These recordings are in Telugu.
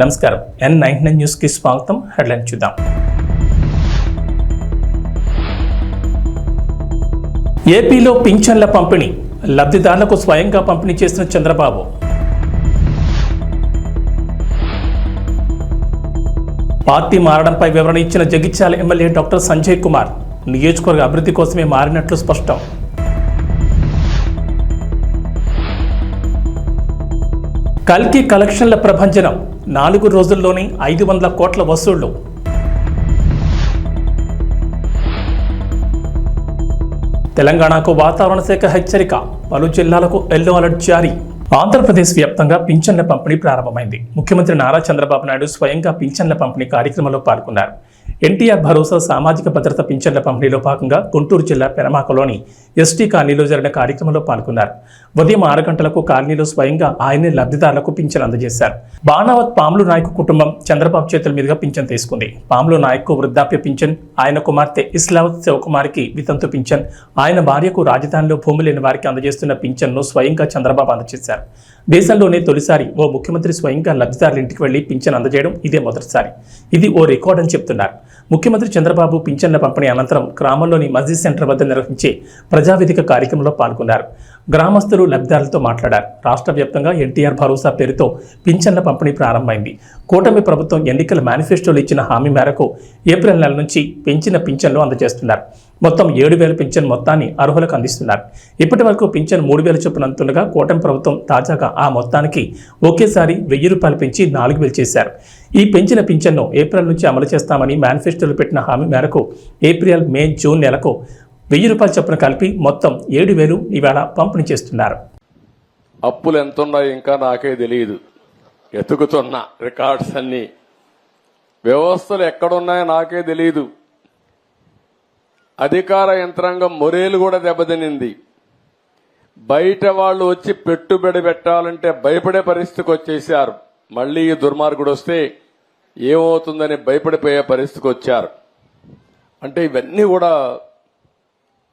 నమస్కారం, N99 న్యూస్కి స్వాగతం. హెడ్లైన్ చూద్దాం. ఏపీలో పింఛన్ల పంపిణీ, లబ్ధిదారులకు స్వయంగా పంపిణీ చేసిన చంద్రబాబు. పార్టీ మారడంపై వివరణ ఇచ్చిన జగిత్యాల ఎమ్మెల్యే డాక్టర్ సంజయ్ కుమార్. నియోజకవర్గ అభివృద్ధి కోసమే మారినట్లు స్పష్టం. కల్కి కలెక్షన్ల ప్రభంజనం, 4 రోజుల్లోనే 500 కోట్ల వసూళ్లు. తెలంగాణకు వాతావరణ శాఖ హెచ్చరిక, పలు జిల్లాలకు ఎల్లో అలర్ట్ జారీ. ఆంధ్రప్రదేశ్ వ్యాప్తంగా పింఛన్ల పంపిణీ ప్రారంభమైంది. ముఖ్యమంత్రి నారా చంద్రబాబు నాయుడు స్వయంగా పింఛన్ల పంపిణీ కార్యక్రమంలో పాల్గొన్నారు. ఎన్టీఆర్ భరోసా సామాజిక భద్రత పింఛన్ల పంపిణీలో భాగంగా గుంటూరు జిల్లా పెనమాకలోని ఎస్టీ కాలనీలో జరిగిన కార్యక్రమంలో పాల్గొన్నారు. ఉదయం 6 గంటలకు కాలనీలో స్వయంగా ఆయనే లబ్ధిదారులకు పింఛన్ అందజేశారు. బాణావత్ పాములు నాయక్ కుటుంబం చంద్రబాబు చేతుల మీదుగా పింఛన్ తీసుకుంది. పాములు నాయక్ వృద్ధాప్య పింఛన్, ఆయన కుమార్తె ఇస్లావత్ శివకుమారికి వితంతు పింఛన్, ఆయన భార్యకు రాజధానిలో భూమి లేని వారికి అందజేస్తున్న పింఛన్ను స్వయంగా చంద్రబాబు అందజేశారు. దేశంలోనే తొలిసారి ఓ ముఖ్యమంత్రి స్వయంగా లబ్ధిదారుల ఇంటికి వెళ్లి పింఛన్ అందజేయడం ఇదే మొదటిసారి. ఇది ఓ రికార్డ్ అని చెప్తున్నారు. ముఖ్యమంత్రి చంద్రబాబు పింఛన్ల పంపిణీ అనంతరం గ్రామంలోని మస్జిద్ సెంటర్ వద్ద నిర్వహించే ప్రజావేదిక కార్యక్రమంలో పాల్గొన్నారు. గ్రామస్తులు లబ్ధిదారులతో మాట్లాడారు. రాష్ట్ర వ్యాప్తంగా ఎన్టీఆర్ భరోసా పేరుతో పింఛన్ల పంపిణీ ప్రారంభమైంది. కూటమి ప్రభుత్వం ఎన్నికల మేనిఫెస్టోలో ఇచ్చిన హామీ మేరకు ఏప్రిల్ నెల నుంచి పెంచిన పింఛన్లు అందజేస్తున్నారు. మొత్తం 7,000 పింఛన్ మొత్తాన్ని అర్హులకు అందిస్తున్నారు. ఇప్పటి వరకు పింఛన్ 3,000 చొప్పున అందుతుండగా కూటమి ప్రభుత్వం తాజాగా ఆ మొత్తానికి ఒకేసారి 1,000 రూపాయలు పెంచి 4,000 చేశారు. ఈ పెంచిన పింఛన్ను ఏప్రిల్ నుంచి అమలు చేస్తామని మేనిఫెస్టోలో పెట్టిన హామీ మేరకు ఏప్రిల్, మే, జూన్ నెలకు 1,000 రూపాయలు చొప్పున కలిపి మొత్తం 7,000 ఇవాళ పంపిణీ చేస్తున్నారు. అప్పులు ఎంతున్నాయో ఇంకా నాకే తెలియదు. ఎతుకుతున్న రికార్డ్స్ అన్ని, వ్యవస్థలు ఎక్కడున్నాయో నాకే తెలియదు. అధికార యంత్రాంగం మొరేలు కూడా దెబ్బతినింది. బయట వాళ్ళు వచ్చి పెట్టుబడి పెట్టాలంటే భయపడే పరిస్థితికి వచ్చేసారు. మళ్లీ ఈ దుర్మార్గుడు వస్తే ఏమవుతుందని భయపడిపోయే పరిస్థితికి వచ్చారు. అంటే ఇవన్నీ కూడా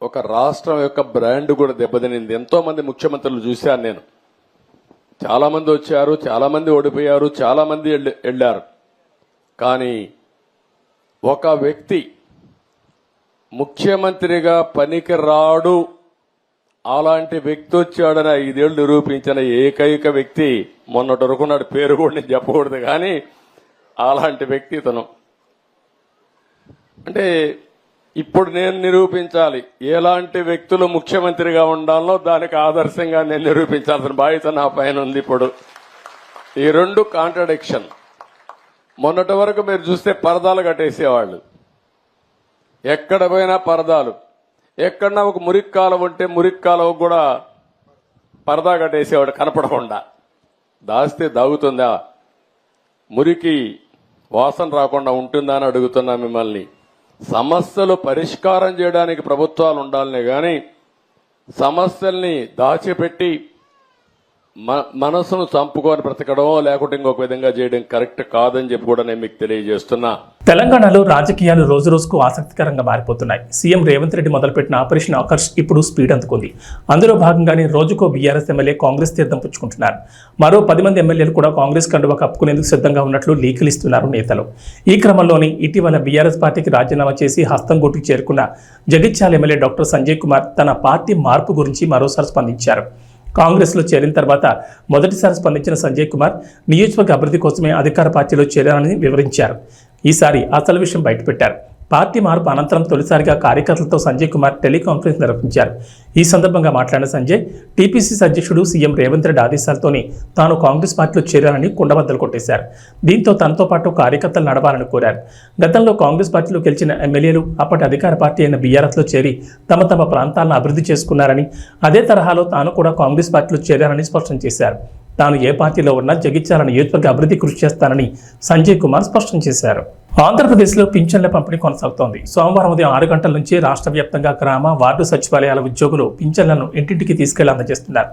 ఒక రాష్ట్రం యొక్క బ్రాండ్ కూడా దెబ్బతినింది. ఎంతో మంది ముఖ్యమంత్రులు చూశాను నేను. చాలా మంది వచ్చారు, చాలా మంది ఓడిపోయారు, చాలా మంది వెళ్లారు. కానీ ఒక వ్యక్తి ముఖ్యమంత్రిగా పనికి రాడు, అలాంటి వ్యక్తి వచ్చాడని 5 ఏళ్లు నిరూపించిన ఏకైక వ్యక్తి మొన్నటి వరకు నాడు పేరు కూడా నేను చెప్పకూడదు, కానీ అలాంటి వ్యక్తి ఇతను. అంటే ఇప్పుడు నేను నిరూపించాలి ఎలాంటి వ్యక్తులు ముఖ్యమంత్రిగా ఉండాలో, దానికి ఆదర్శంగా నేను నిరూపించాల్సిన బాధ్యత నా పైన ఉంది. ఇప్పుడు ఈ 2 కాంట్రడిక్షన్. మొన్నటి వరకు మీరు చూస్తే పరదాలు కట్టేసేవాళ్ళు, ఎక్కడ పోయినా పరదాలు. ఎక్కడన్నా ఒక మురికి కాలువ ఉంటే మురికి కాలువ కూడా పరదా కట్టేసేవాడు కనపడకుండా. దాస్తే దాగుతుందా? మురికి వాసన రాకుండా ఉంటుందా అని అడుగుతున్నా మిమ్మల్ని. సమస్యలు పరిష్కారం చేయడానికి ప్రభుత్వాలు ఉండాలనే గాని సమస్యల్ని దాచిపెట్టి మనసును చంపుకొని బ్రతకడం, లేకుంటే ఇంకొక విధంగా చేయడం కరెక్ట్ కాదని చెప్పి కూడా నేను మీకు తెలియజేస్తున్నా. తెలంగాణలో రాజకీయాలు రోజు రోజుకు ఆసక్తికరంగా మారిపోతున్నాయి. సీఎం రేవంత్ రెడ్డి మొదలుపెట్టిన ఆపరేషన్ ఆకర్ష్ ఇప్పుడు స్పీడ్ అందుకుంది. అందులో భాగంగానే రోజుకో బీఆర్ఎస్ ఎమ్మెల్యే కాంగ్రెస్ తీర్థం పుచ్చుకుంటున్నారు. మరో 10 మంది ఎమ్మెల్యేలు కూడా కాంగ్రెస్ కండువా కప్పుకునేందుకు సిద్ధంగా ఉన్నట్లు లీకులు ఇస్తున్నారు నేతలు. ఈ క్రమంలోనే ఇటీవల బీఆర్ఎస్ పార్టీకి రాజీనామా చేసి హస్తం గుట్టుకు చేరుకున్న జగిత్యాల ఎమ్మెల్యే డాక్టర్ సంజయ్ కుమార్ తన పార్టీ మార్పు గురించి మరోసారి స్పందించారు. కాంగ్రెస్ లో చేరిన తర్వాత మొదటిసారి స్పందించిన సంజయ్ కుమార్ నియోజకవర్గ అభివృద్ధి కోసమే అధికార పార్టీలో చేరారని వివరించారు. ఈసారి అసలు విషయం బయటపెట్టారు. పార్టీ మార్పు అనంతరం తొలిసారిగా కార్యకర్తలతో సంజయ్ కుమార్ టెలికాన్ఫరెన్స్ నిర్వహించారు. ఈ సందర్భంగా మాట్లాడిన సంజయ్, టీపీసీసీ అధ్యక్షుడు సీఎం రేవంత్ రెడ్డి ఆదేశాలతోనే తాను కాంగ్రెస్ పార్టీలో చేరారని కుండబద్దలు కొట్టేశారు. దీంతో తనతో పాటు కార్యకర్తలు నడవాలని కోరారు. గతంలో కాంగ్రెస్ పార్టీలో గెలిచిన ఎమ్మెల్యేలు అప్పటి అధికార పార్టీ అయిన బీఆర్ఎస్లో చేరి తమ తమ ప్రాంతాలను అభివృద్ధి చేసుకున్నారని, అదే తరహాలో తాను కూడా కాంగ్రెస్ పార్టీలో చేరారని స్పష్టం చేశారు. తాను ఏ పార్టీలో ఉన్నా జగిత్యాల నియోజకవర్గ అభివృద్ధి కృషి చేస్తానని సంజయ్ కుమార్ స్పష్టం చేశారు. ఆంధ్రప్రదేశ్లో పింఛన్ల పంపిణీ కొనసాగుతోంది. సోమవారం ఉదయం 6 గంటల నుంచి రాష్ట్ర వ్యాప్తంగా గ్రామ, వార్డు సచివాలయాల ఉద్యోగులు పింఛన్లను ఇంటింటికి తీసుకెళ్లి అందజేస్తున్నారు.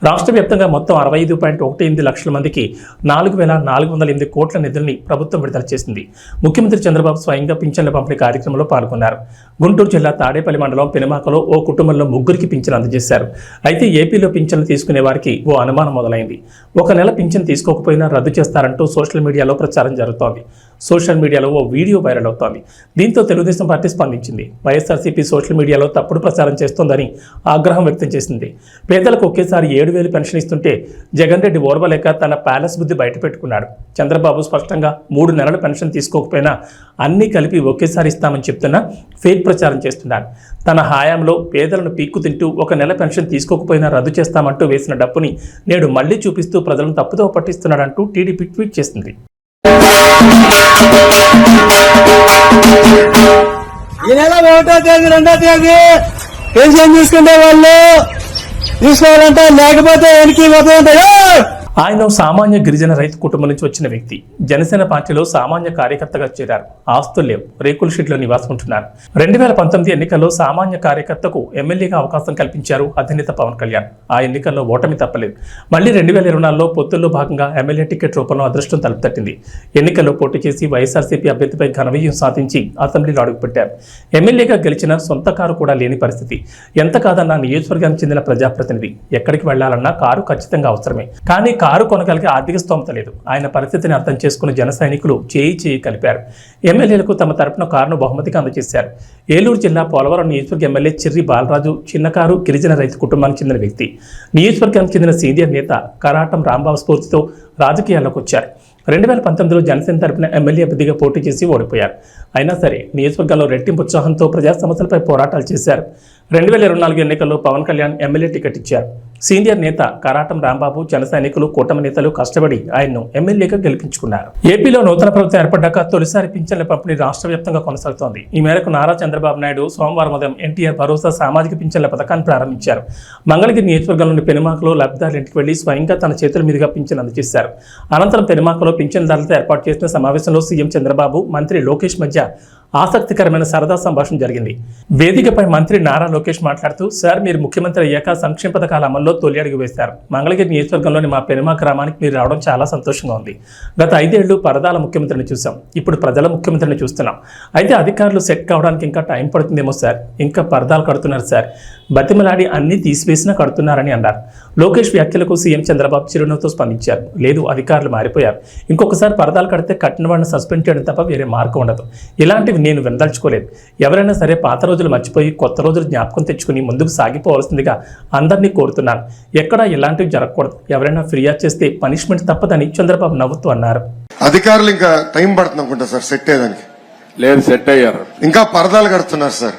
రాష్ట్ర వ్యాప్తంగా మొత్తం 65.18 లక్షల మందికి 4,408 కోట్ల నిధుల్ని ప్రభుత్వం విడుదల చేసింది. ముఖ్యమంత్రి చంద్రబాబు స్వయంగా పింఛన్ల పంపిణీ కార్యక్రమంలో పాల్గొన్నారు. గుంటూరు జిల్లా తాడేపల్లి మండలం పెనుమాకలో ఓ కుటుంబంలో 3 పింఛన్ అందజేశారు. అయితే ఏపీలో పింఛన్లు తీసుకునే వారికి ఓ అనుమానం మొదలైంది. ఒక నెల పింఛన్ తీసుకోకపోయినా రద్దు చేస్తారంటూ సోషల్ మీడియాలో ప్రచారం జరుగుతోంది. సోషల్ మీడియాలో ఓ వీడియో వైరల్ అవుతోంది. దీంతో తెలుగుదేశం పార్టీ స్పందించింది. వైఎస్ఆర్సీపీ సోషల్ మీడియాలో తప్పుడు ప్రచారం చేస్తోందని ఆగ్రహం వ్యక్తం చేసింది. పేదలకు ఒకేసారి 7,000 పెన్షన్ ఇస్తుంటే జగన్ రెడ్డి ఓర్వలేక తన ప్యాలెస్ బుద్ధి బయటపెట్టుకున్నాడు. చంద్రబాబు స్పష్టంగా 3 నెలల పెన్షన్ తీసుకోకపోయినా అన్నీ కలిపి ఒకేసారి ఇస్తామని చెప్తున్నా ఫేక్ ప్రచారం చేస్తున్నాడు. తన హయాంలో పేదలను పీక్కు తింటూ ఒక నెల పెన్షన్ తీసుకోకపోయినా రద్దు చేస్తామంటూ వేసిన డప్పుని నేడు మళ్లీ చూపిస్తూ ప్రజలను తప్పుదోవ పట్టిస్తున్నాడంటూ టీడీపీ ట్వీట్ చేసింది. ఈ నెల 1వ తేదీ 2వ తేదీ పెన్షన్ తీసుకునే వాళ్ళు తీసుకోవాలంటే లేకపోతే వెనక్కి పోతుంటాయో. ఆయన సామాన్య గిరిజన రైతు కుటుంబం నుంచి వచ్చిన వ్యక్తి. జనసేన పార్టీలో సామాన్య కార్యకర్తగా చేరారు. ఆస్తులు లేవు, రేకుల షీట్లో నివాసం ఉంటున్నారు. 2019 ఎన్నికల్లో సామాన్య కార్యకర్తకు ఎమ్మెల్యేగా అవకాశం కల్పించారు అధినేత పవన్ కళ్యాణ్. ఆ ఎన్నికల్లో ఓటమి తప్పలేదు. మళ్లీ 2024లో పొత్తుల్లో భాగంగా ఎమ్మెల్యే టికెట్ రూపంలో అదృష్టం తలుపు తట్టింది. ఎన్నికల్లో పోటీ చేసి వైఎస్ఆర్సీపీ అభ్యర్థిపై ఘన విజయం సాధించి అసెంబ్లీలో అడుగుపెట్టారు. ఎమ్మెల్యేగా గెలిచిన సొంత కారు కూడా లేని పరిస్థితి. ఎంత కాదన్నా నియోజకవర్గానికి చెందిన ప్రజాప్రతినిధి ఎక్కడికి వెళ్లాలన్నా కారు ఖచ్చితంగా అవసరమే. కానీ కారు కొనగలిగే ఆర్థిక స్తోమత లేదు. ఆయన పరిస్థితిని అర్థం చేసుకున్న జన సైనికులు చేయి కలిపారు. ఎమ్మెల్యేలకు తమ తరపున కారును బహుమతిగా అందజేశారు. ఏలూరు జిల్లా పోలవరం నియోజకవర్గ ఎమ్మెల్యే చిర్రి బాలరాజు చిన్నకారు గిరిజన రైతు కుటుంబానికి చెందిన వ్యక్తి. నియోజకవర్గానికి చెందిన సీనియర్ నేత కరాటం రాంబాబు స్ఫూర్తితో రాజకీయాల్లోకి వచ్చారు. 2019లో జనసేన తరపున ఎమ్మెల్యే అభ్యర్థిగా పోటీ చేసి ఓడిపోయారు. అయినా సరే నియోజకవర్గంలో రెట్టింపు ఉత్సాహంతో ప్రజా సమస్యలపై పోరాటాలు చేశారు. 2024 ఎన్నికల్లో పవన్ కళ్యాణ్ ఎమ్మెల్యే టికెట్ ఇచ్చారు. సీనియర్ నేత కరాటం రాంబాబు, జన సైనికులు, కూటమి నేతలు కష్టపడి ఆయన్ను ఎమ్మెల్యేగా గెలిపించుకున్నారు. ఏపీలో నూతన ప్రభుత్వం ఏర్పడ్డాక తొలిసారి పింఛన్ల పంపిణీ రాష్ట్ర వ్యాప్తంగా కొనసాగుతోంది. ఈ మేరకు నారా చంద్రబాబు నాయుడు సోమవారం ఉదయం ఎన్టీఆర్ భరోసా సామాజిక పింఛన్ల పథకాన్ని ప్రారంభించారు. మంగళగిరి నియోజకవర్గంలోని పెనుమాకలో లబ్ధిదారుల ఇంటికి వెళ్లి స్వయంగా తన చేతుల మీదుగా పింఛన్ అందజేశారు. అనంతరం పెనుమాకలో పింఛన్దారులతో ఏర్పాటు చేసిన సమావేశంలో సీఎం చంద్రబాబు, మంత్రి లోకేష్ మధ్య ఆసక్తికరమైన సరదా సంభాషణ జరిగింది. వేదికపై మంత్రి నారా లోకేష్ మాట్లాడుతూ, సార్ మీరు ముఖ్యమంత్రి అయ్యాక సంక్షేమ పథకాల అమల్లో తొలి అడుగు వేశారు. మంగళగిరి నియోజకవర్గంలోని మా పెనుమా గ్రామానికి మీరు రావడం చాలా సంతోషంగా ఉంది. గత 5 ఏళ్లు పరదాల ముఖ్యమంత్రిని చూసాం, ఇప్పుడు ప్రజల ముఖ్యమంత్రిని చూస్తున్నాం. అయితే అధికారులు సెట్ కావడానికి ఇంకా టైం పడుతుందేమో సార్, ఇంకా పరదాలు కడుతున్నారు సార్, బతిమలాడి అన్ని తీసివేసినా కడుతున్నారని అన్నారు. లోకేష్ వ్యాఖ్యలకు సీఎం చంద్రబాబు చిరునవ్వుతో స్పందించారు. లేదు, అధికారులు మారిపోయారు, ఇంకొకసారి పరదాలు కడితే కట్టిన వాడిని సస్పెండ్ చేయడం తప్ప వేరే మార్గం ఉండదు. ఇలాంటివి నేను వినదలుచుకోలేదు. ఎవరైనా సరే పాత రోజులు మర్చిపోయి కొత్త రోజులు జ్ఞాపకం తెచ్చుకుని ముందుకు సాగిపోవాల్సిందిగా అందరినీ కోరుతున్నాను. ఎక్కడా ఇలాంటివి జరగకూడదు. ఎవరైనా ఫిర్యాదు చేస్తే పనిష్మెంట్ తప్పదని చంద్రబాబు నవ్వుతూ అన్నారు. అధికారులు ఇంకా టైం పడుతుంది అనుకుంటా సార్ సెట్ అయ్యేదానికి. లేదు, సెట్ అయ్యారు. ఇంకా పరదాలు కడుతున్నారు సార్.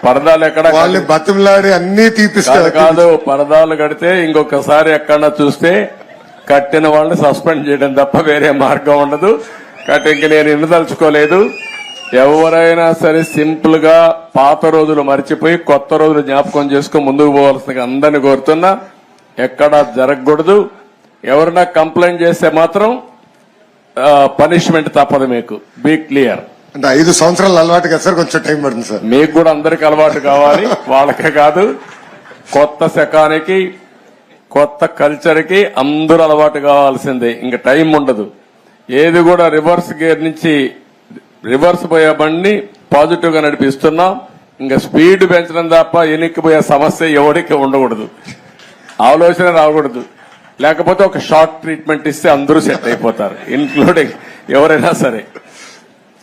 పరదాలు ఎక్కడ వాళ్ళు బతిమలాడి అన్ని తీపిస్తారు. కాదు, పరదాలు కడితే ఇంకొకసారి ఎక్కడన్నా చూస్తే కట్టిన వాళ్ళని సస్పెండ్ చేయడం తప్ప వేరే మార్గం ఉండదు. కాబట్టి ఇంక నేను వినదలుచుకోలేదు. ఎవరైనా సరే సింపుల్ గా పాత రోజులు మర్చిపోయి కొత్త రోజులు జ్ఞాపకం చేసుకుని ముందుకు పోవాల్సిందిగా అందరినీ కోరుతున్నా. ఎక్కడా జరగకూడదు. ఎవరైనా కంప్లైంట్ చేస్తే మాత్రం పనిష్మెంట్ తప్పదు. మీకు బీ క్లియర్. అంటే 5 సంవత్సరాలు అలవాటు కదా సార్, కొంచెం టైం పడుతుంది సార్. మీకు కూడా అందరికి అలవాటు కావాలి, వాళ్ళకే కాదు. కొత్త శకానికి, కొత్త కల్చర్ కి అందరూ అలవాటు కావాల్సిందే. ఇంకా టైం ఉండదు. ఏది కూడా రివర్స్ గేర్ నుంచి రివర్స్ పోయే బండిని పాజిటివ్ గా నడిపిస్తున్నాం. ఇంకా స్పీడ్ పెంచడం తప్ప ఎనిక్కిపోయే సమస్య ఎవరికి ఉండకూడదు. ఆలోచన రాకూడదు. లేకపోతే ఒక షార్ట్ ట్రీట్మెంట్ ఇస్తే అందరూ సెట్ అయిపోతారు, ఇన్క్లూడింగ్ ఎవరైనా సరే.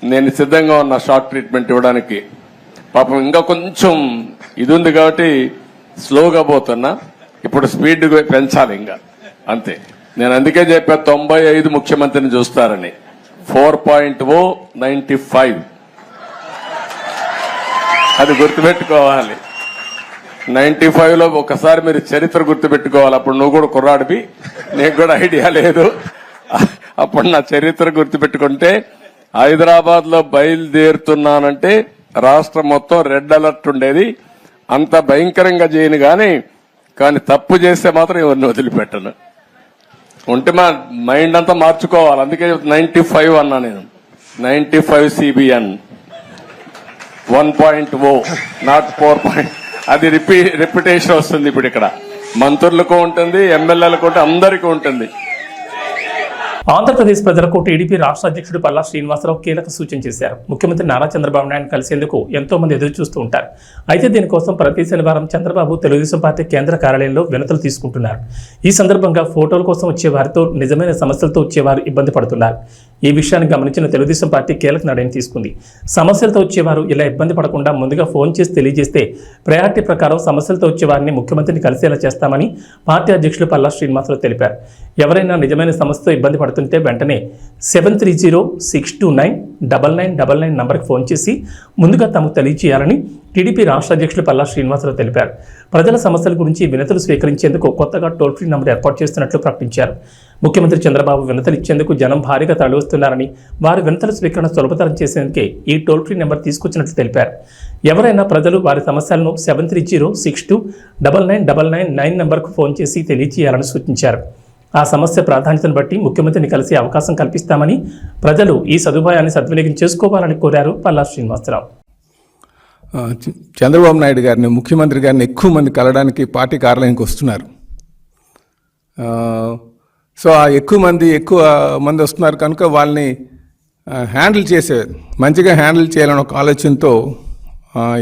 నేను సిద్ధంగా ఉన్నా షార్ట్ ట్రీట్మెంట్ ఇవ్వడానికి. పాపం ఇంకా కొంచెం ఇది ఉంది కాబట్టి స్లోగా పోతున్నా. ఇప్పుడు స్పీడ్ పెంచాలి ఇంకా, అంతే. నేను అందుకే చెప్పా 95 ముఖ్యమంత్రిని చూస్తారని. 4.0 95 అది గుర్తుపెట్టుకోవాలి. 95లో ఒకసారి మీరు చరిత్ర గుర్తుపెట్టుకోవాలి. అప్పుడు నువ్వు కూడా కుర్రాడివి, నీకు కూడా ఐడియా లేదు. అప్పుడు నా చరిత్ర గుర్తుపెట్టుకుంటే, హైదరాబాద్ లో బయలుదేరుతున్నానంటే రాష్ట్రం మొత్తం రెడ్ అలర్ట్ ఉండేది. అంత భయంకరంగా చేయను కానీ తప్పు చేస్తే మాత్రం ఎవరిని వదిలిపెట్టను. ఉంటే మా మైండ్ అంతా మార్చుకోవాలి. అందుకే 95 అన్నా నేను. 95 CBN 1.0 నాట్ 4. అది రిపిటేషన్ వస్తుంది ఇప్పుడు ఇక్కడ. మంత్రులకు ఉంటుంది, ఎమ్మెల్యేలకు ఉంటుంది, అందరికీ ఉంటుంది. ఆంధ్రప్రదేశ్ ప్రజలకు టీడీపీ రాష్ట్ర అధ్యక్షుడు పల్లా శ్రీనివాసరావు కీలక సూచన చేశారు. ముఖ్యమంత్రి నారా చంద్రబాబు నాయుడు కలిసేందుకు ఎంతో మంది ఎదురు చూస్తూ ఉంటారు. అయితే దీనికోసం ప్రతి శనివారం చంద్రబాబు తెలుగుదేశం పార్టీ కేంద్ర కార్యాలయంలో వినతులు తీసుకుంటున్నారు. ఈ సందర్భంగా ఫోటోల కోసం వచ్చే వారితో నిజమైన సమస్యలతో వచ్చేవారు ఇబ్బంది పడుతున్నారు. ఈ విషయాన్ని గమనించిన తెలుగుదేశం పార్టీ కీలక నిర్ణయం తీసుకుంది. సమస్యలతో వచ్చేవారు ఇలా ఇబ్బంది పడకుండా ముందుగా ఫోన్ చేసి తెలియజేస్తే ప్రయారిటీ ప్రకారం సమస్యలతో వచ్చేవారిని ముఖ్యమంత్రిని కలిసేలా చేస్తామని పార్టీ అధ్యక్షుడు పల్లా శ్రీనివాసరావు తెలిపారు. ఎవరైనా నిజమైన సమస్యతో ఇబ్బంది పడుతుంటే వెంటనే 7306299999 నంబర్కి ఫోన్ చేసి ముందుగా తమకు తెలియజేయాలని టీడీపీ రాష్ట్ర అధ్యక్షుడు పల్లా శ్రీనివాసరావు తెలిపారు. ప్రజల సమస్యల గురించి వినతులు స్వీకరించేందుకు కొత్తగా టోల్ ఫ్రీ నంబర్ ఏర్పాటు చేస్తున్నట్లు ప్రకటించారు. ముఖ్యమంత్రి చంద్రబాబు వినతులు ఇచ్చేందుకు జనం భారీగా తరలివస్తున్నారని, వారి వినతుల స్వీకరణ సులభతరం చేసేందుకే ఈ టోల్ ఫ్రీ నెంబర్ తీసుకొచ్చినట్లు తెలిపారు. ఎవరైనా ప్రజలు వారి సమస్యలను 7306299999 నంబర్కు ఫోన్ చేసి తెలియజేయాలని సూచించారు. ఆ సమస్య ప్రాధాన్యతను బట్టి ముఖ్యమంత్రిని కలిసే అవకాశం కల్పిస్తామని, ప్రజలు ఈ సదుపాయాన్ని సద్వినియోగం చేసుకోవాలని కోరారు పల్లా శ్రీనివాసరావు. చంద్రబాబు నాయుడు గారిని, ముఖ్యమంత్రి గారిని ఎక్కువ మంది కలవడానికి పార్టీ కార్యాలయానికి వస్తున్నారు. సో ఆ ఎక్కువ మంది వస్తున్నారు కనుక వాళ్ళని మంచిగా హ్యాండిల్ చేయాలని ఒక ఆలోచనతో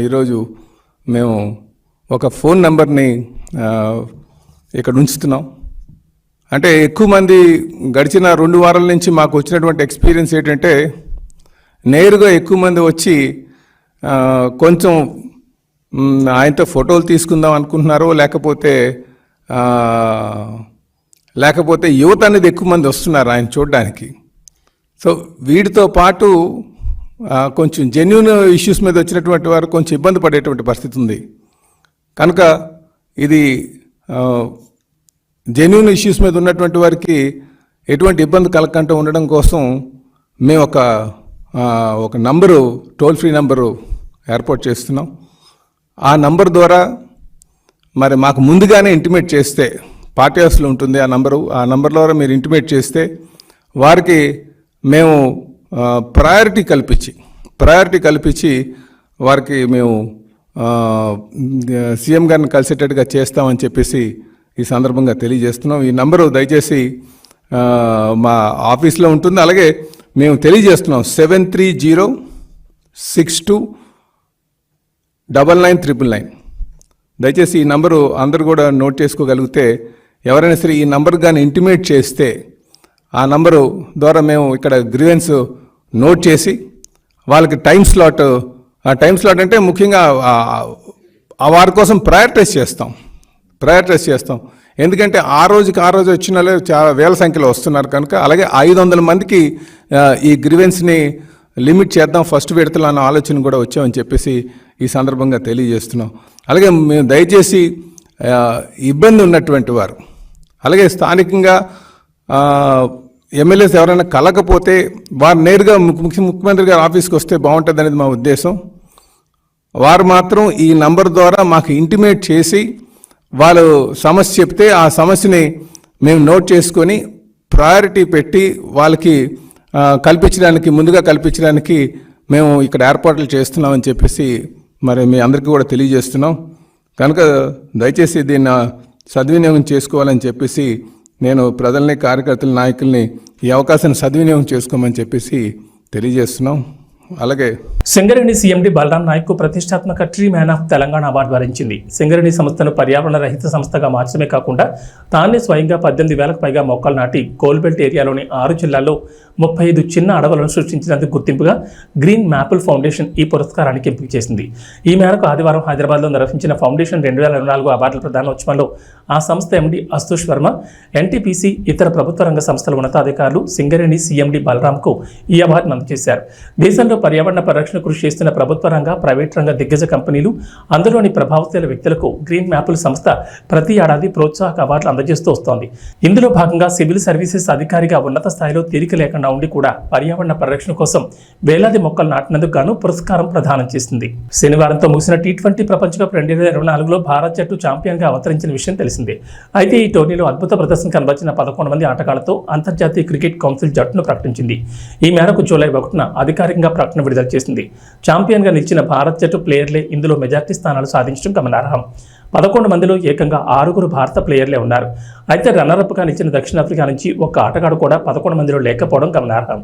ఈరోజు మేము ఒక ఫోన్ నెంబర్ని ఇక్కడ ఉంచుతున్నాం. అంటే ఎక్కువ మంది గడిచిన 2 వారాల నుంచి మాకు వచ్చినటువంటి ఎక్స్పీరియన్స్ ఏంటంటే, నేరుగా ఎక్కువ మంది వచ్చి కొంచెం ఆయనతో ఫోటోలు తీసుకుందాం అనుకుంటున్నారో, లేకపోతే యువత అనేది ఎక్కువ మంది వస్తున్నారు ఆయన చూడడానికి. సో వీటితో పాటు కొంచెం జెన్యూన్ ఇష్యూస్ మీద వచ్చినటువంటి వారు కొంచెం ఇబ్బంది పడేటువంటి పరిస్థితి ఉంది. కనుక ఇది జెన్యూన్ ఇష్యూస్ మీద ఉన్నటువంటి వారికి ఎటువంటి ఇబ్బంది కలగకుండా ఉండడం కోసం మేము ఒక నంబరు, టోల్ ఫ్రీ నంబరు ఏర్పాటు చేస్తున్నాం. ఆ నంబర్ ద్వారా మరి మాకు ముందుగానే ఇంటిమేట్ చేస్తే, పార్టీ హౌస్లో ఉంటుంది ఆ నంబర్ ద్వారా మీరు ఇంటిమేట్ చేస్తే వారికి మేము ప్రయారిటీ కల్పించి వారికి మేము సీఎం గారిని కలిసేటట్టుగా చేస్తామని చెప్పేసి ఈ సందర్భంగా తెలియజేస్తున్నాం. ఈ నంబరు దయచేసి మా ఆఫీస్లో ఉంటుంది. అలాగే మేము తెలియజేస్తున్నాం 7306299999. దయచేసి ఈ నంబరు అందరూ కూడా నోట్ చేసుకోగలిగితే, ఎవరైనా సరే ఈ నంబర్ కానీ ఇంటిమేట్ చేస్తే ఆ నంబరు ద్వారా మేము ఇక్కడ గ్రీవెన్స్ నోట్ చేసి వాళ్ళకి టైం స్లాట్ అంటే ముఖ్యంగా వారి కోసం ప్రయారిటైజ్ చేస్తాం. ఎందుకంటే ఆ రోజు వచ్చిన వాళ్ళు చాలా వేల సంఖ్యలో వస్తున్నారు కనుక, అలాగే 500 మందికి ఈ గ్రీవెన్స్ని లిమిట్ చేద్దాం ఫస్ట్ విడతలో అన్న ఆలోచన కూడా వచ్చామని చెప్పేసి ఈ సందర్భంగా తెలియజేస్తున్నాం. అలాగే మేము దయచేసి ఇబ్బంది ఉన్నటువంటి వారు, అలాగే స్థానికంగా ఎమ్మెల్యేస్ ఎవరైనా కలగకపోతే వారు నేరుగా ముఖ్యమంత్రి గారి ఆఫీస్కి వస్తే బాగుంటుంది అనేది మా ఉద్దేశం. వారు మాత్రం ఈ నంబర్ ద్వారా మాకు ఇంటిమేట్ చేసి వాళ్ళు సమస్య చెప్తే ఆ సమస్యని మేము నోట్ చేసుకొని ప్రయారిటీ పెట్టి వాళ్ళకి ముందుగా కల్పించడానికి మేము ఇక్కడ ఏర్పాట్లు చేస్తున్నామని చెప్పేసి మరి మీ అందరికీ కూడా తెలియజేస్తున్నాం. కనుక దయచేసి దీన్ని సద్వినియోగం చేసుకోవాలని చెప్పేసి నేను ప్రజల్ని, కార్యకర్తల, నాయకుల్ని ఈ అవకాశాన్ని సద్వినియోగం చేసుకోమని చెప్పేసి తెలియజేస్తున్నాం. అలాగే సింగరేణి సీఎండీ బలరాం నాయక్కు ప్రతిష్టాత్మక tree man of Telangana award వరించింది. సింగరేణి సంస్థను పర్యావరణ రహిత సంస్థగా మార్చడమే కాకుండా తానే స్వయంగా 18,000కు పైగా మొక్కలు నాటి కోల్బెల్ట్ ఏరియాలోని 6 జిల్లాల్లో 35 చిన్న అడవులను సృష్టించినందుకు గుర్తింపుగా గ్రీన్ మ్యాపుల్ ఫౌండేషన్ ఈ పురస్కారానికి ఎంపిక చేసింది. ఈ మేరకు ఆదివారం హైదరాబాద్లో నిర్వహించిన ఫౌండేషన్ 2024 అవార్డుల ప్రదానోత్సవంలో ఆ సంస్థ ఎండీ అస్తుష్ వర్మ, ఎన్టీపీసీ, ఇతర ప్రభుత్వ రంగ సంస్థల ఉన్నతాధికారులు సింగరేణి సీఎండీ బలరాంకు ఈ అవార్డును అందజేశారు. దేశంలో పర్యావరణ పరిరక్షణ కృషి చేస్తున్న ప్రభుత్వ రంగ, ప్రైవేట్ రంగ దిగ్గజ కంపెనీలు, అందులోని ప్రభావశీల వ్యక్తులకు గ్రీన్ మ్యాపుల్ సంస్థ ప్రతి ఏడాది ప్రోత్సాహక అవార్డులు అందజేస్తూ వస్తోంది. ఇందులో భాగంగా సివిల్ సర్వీసెస్ అధికారిగా ఉన్నత స్థాయిలో తీరిక లేకుండా తెలంగాణ ఉండి కూడా పర్యావరణ పరిరక్షణ కోసం వేలాది మొక్కలు నాటినందుకు గాను పురస్కారం ప్రదానం చేసింది. శనివారంతో ముగిసిన T20 ప్రపంచ కప్ 2024లో భారత్ జట్టు ఛాంపియన్ గా అవతరించిన విషయం తెలిసిందే. అయితే ఈ టోర్నీలో అద్భుత ప్రదర్శన కనబరిచిన 11 మంది ఆటగాళ్లతో అంతర్జాతీయ క్రికెట్ కౌన్సిల్ జట్టును ప్రకటించింది. ఈ మేరకు జూలై 1న అధికారికంగా ప్రకటన విడుదల చేసింది. ఛాంపియన్ గా నిలిచిన భారత్ జట్టు ప్లేయర్లే ఇందులో మెజార్టీ స్థానాలు సాధించడం గమనార్హం. 11 మందిలో ఏకంగా 6 భారత ప్లేయర్లే ఉన్నారు. అయితే రన్నరప్గా నిలిచిన దక్షిణాఫ్రికా నుంచి ఒక్క ఆటగాడు కూడా 11 మందిలో లేకపోవడం గమనార్హం.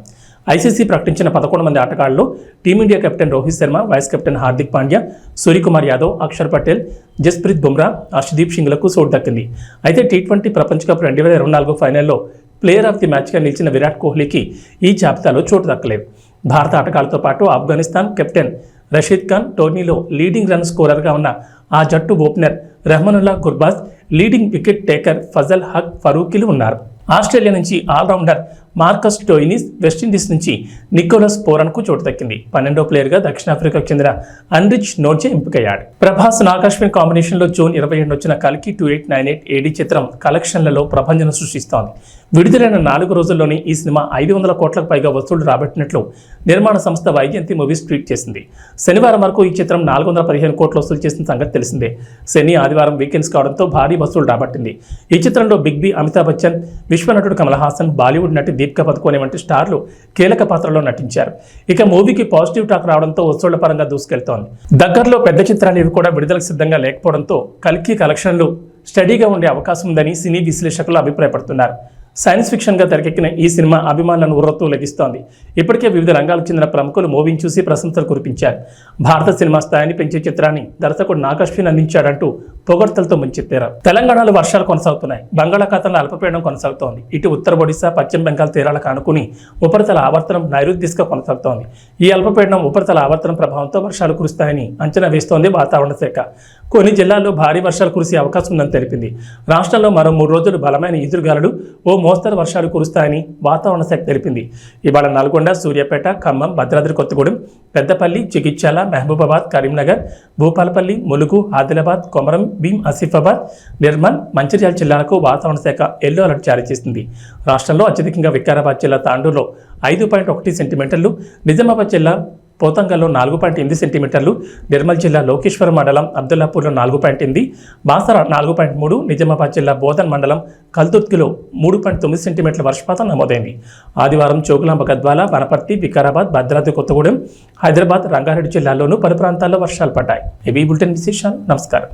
ఐసీసీ ప్రకటించిన 11 మంది ఆటగాళ్లలో team India captain Rohit Sharma, vice captain Hardik Pandya, Suryakumar Yadav, Axar Patel, Jasprit Bumrah, Harshdeep సింగ్లకు చోటు దక్కింది. అయితే T20 ప్రపంచ కప్ 2024 ఫైనల్లో ప్లేయర్ ఆఫ్ ది మ్యాచ్గా నిలిచిన విరాట్ కోహ్లీకి ఈ జాబితాలో చోటు దక్కలేదు. భారత ఆటగాళ్లతో పాటు ఆఫ్ఘనిస్తాన్ కెప్టెన్ రషీద్ ఖాన్, టోర్నీలో లీడింగ్ రన్ స్కోరర్గా ఉన్న ఆ జట్టు opener Rahmanullah Gurbaz, leading wicket taker Fazal Haq ఫరూకీలు ఉన్నారు. ఆస్ట్రేలియా నుంచి ఆల్రౌండర్ మార్కస్ స్టోయినిస్, వెస్టిండీస్ నుంచి నికోలస్ పోరన్కు చోటు దక్కింది. 12వ ప్లేయర్గా దక్షిణాఫ్రికాకు చెందిన అన్రిచ్ నోర్జే ఎంపికయ్యాడు. ప్రభాస్, నాగాశ్విన్ కాంబినేషన్లో జూన్ 27 వచ్చిన కల్కి 2898 AD చిత్రం కలెక్షన్లలో ప్రభంజనం సృష్టిస్తోంది. విడుదలైన 4 రోజుల్లోనే ఈ సినిమా 500 కోట్లకు పైగా వసూళ్లు రాబట్టినట్లు నిర్మాణ సంస్థ వైజయంతి మూవీస్ ట్వీట్ చేసింది. శనివారం వరకు ఈ చిత్రం 415 కోట్లు వసూలు చేసిన సంగతి తెలిసిందే. శని, ఆదివారం వీకెండ్స్ కావడంతో భారీ వసూలు రాబట్టింది. ఈ చిత్రంలో బిగ్ బి, అమితాబ్ బచ్చన్, విశ్వనటుడు కమల్ హాసన్, బాలీవుడ్ నటి దీపికా పదుకోనే వంటి స్టార్లు కీలక పాత్రలో నటించారు. ఇక మూవీకి పాజిటివ్ టాక్ రావడంతో వసూళ్ల పరంగా దూసుకెళ్తోంది. దగ్గరలో పెద్ద చిత్రాలు ఇవి కూడా విడుదలకు సిద్ధంగా లేకపోవడంతో కల్కి కలెక్షన్లు స్టడీగా ఉండే అవకాశం ఉందని సినీ విశ్లేషకులు అభిప్రాయపడుతున్నారు. సైన్స్ ఫిక్షన్గా తెరకెక్కిన ఈ సినిమా అభిమానులను ఉర్రతో లభిస్తోంది. ఇప్పటికే వివిధ రంగాలకు చెందిన ప్రముఖులు మూవీని చూసి ప్రశంసలు కురిపించారు. భారత సినిమా స్థాయిని పెంచే చిత్రాన్ని దర్శకుడు నాగాశ్విన్ అందించాడంటూ పొగడ్తలతో ముంచెత్తారు. తెలంగాణలో వర్షాలు కొనసాగుతున్నాయి. బంగాళాఖాతంలో అల్పపీడనం కొనసాగుతోంది. ఇటు ఉత్తర ఒడిశా, పశ్చిమ బెంగాల్ తీరాలకు ఆనుకుని ఉపరితల ఆవర్తనం నైరుతి దిశగా కొనసాగుతోంది. ఈ అల్పపీడనం ఉపరితల ఆవర్తనం ప్రభావంతో వర్షాలు కురుస్తాయని అంచనా వేస్తోంది వాతావరణ శాఖ. కొన్ని జిల్లాల్లో భారీ వర్షాలు కురిసే అవకాశం ఉందని తెలిపింది. రాష్ట్రంలో మరో 3 రోజులు బలమైన ఈదురుగాలులు, ఓ మోస్తరు వర్షాలు కురుస్తాయని వాతావరణ శాఖ తెలిపింది. ఇవాళ నల్గొండ, సూర్యాపేట, ఖమ్మం, భద్రాద్రి కొత్తగూడెం, పెద్దపల్లి, జగిత్యాల, మహబూబాబాద్, కరీంనగర్, భూపాలపల్లి, ములుగు, ఆదిలాబాద్, కొమరం భీం, ఆసిఫాబాద్, నిర్మల్, మంచిర్యాల జిల్లాలకు వాతావరణ శాఖ ఎల్లో అలర్ట్ జారీ చేసింది. రాష్ట్రంలో అత్యధికంగా వికారాబాద్ జిల్లా తాండూరులో 5.1 సెంటీమీటర్లు, నిజామాబాద్ జిల్లా పోతంగల్లో 4.8 సెంటీమీటర్లు, నిర్మల్ జిల్లా లోకేశ్వరం మండలం అబ్దుల్లాపూర్లో 4.8, బాసర 4.3, నిజామాబాద్ జిల్లా బోధన్ మండలం కల్దుర్తిలో 3.9 సెంటీమీటర్ల వర్షపాతం నమోదైంది. ఆదివారం జోగులాంబ, గద్వాల, వనపర్తి, వికారాబాద్, భద్రాద్రి కొత్తగూడెం, హైదరాబాద్, రంగారెడ్డి జిల్లాల్లోనూ పలు ప్రాంతాల్లో వర్షాలు పడ్డాయి. ఇవి బులెటిన్ విశేషాలు. నమస్కారం.